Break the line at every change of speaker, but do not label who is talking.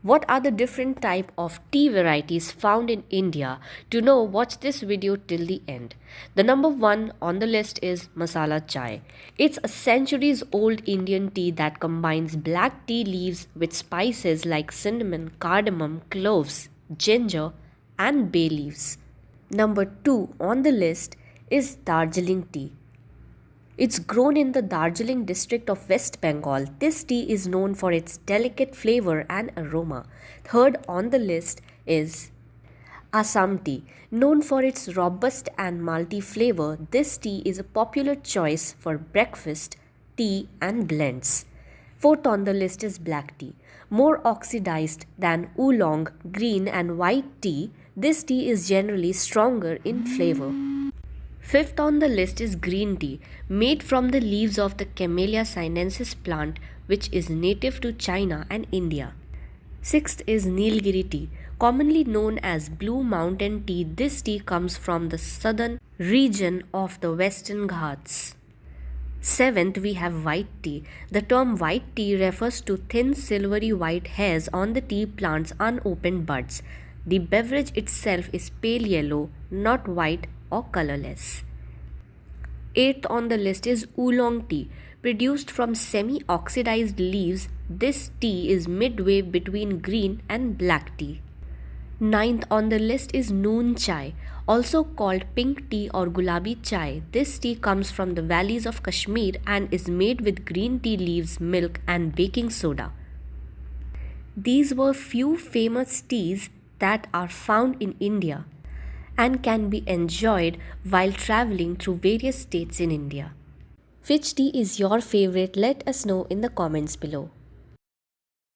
What are the different type of tea varieties found in India? To know, watch this video till the end. The number one on the list is Masala Chai. It's a centuries old Indian tea that combines black tea leaves with spices like cinnamon, cardamom, cloves, ginger and bay leaves. Number 2 on the list is Darjeeling tea. It's grown in the Darjeeling district of West Bengal. This tea is known for its delicate flavor and aroma. Third on the list is Assam tea. Known for its robust and malty flavor, this tea is a popular choice for breakfast, tea, and blends. Fourth on the list is black tea. More oxidized than oolong, green, and white tea, this tea is generally stronger in flavor. Fifth on the list is green tea, made from the leaves of the Camellia sinensis plant, which is native to China and India. Sixth is Nilgiri tea, commonly known as Blue Mountain tea. This tea comes from the southern region of the Western Ghats. Seventh, we have white tea. The term white tea refers to thin silvery white hairs on the tea plant's unopened buds. The beverage itself is pale yellow, not white or colorless. Eighth on the list is oolong tea. Produced from semi-oxidized leaves, this tea is midway between green and black tea. Ninth on the list is noon chai, also called pink tea or gulabi chai. This tea comes from the valleys of Kashmir and is made with green tea leaves, milk and baking soda. These were few famous teas that are found in India and can be enjoyed while traveling through various states in India. Which tea is your favorite? Let us know in the comments below.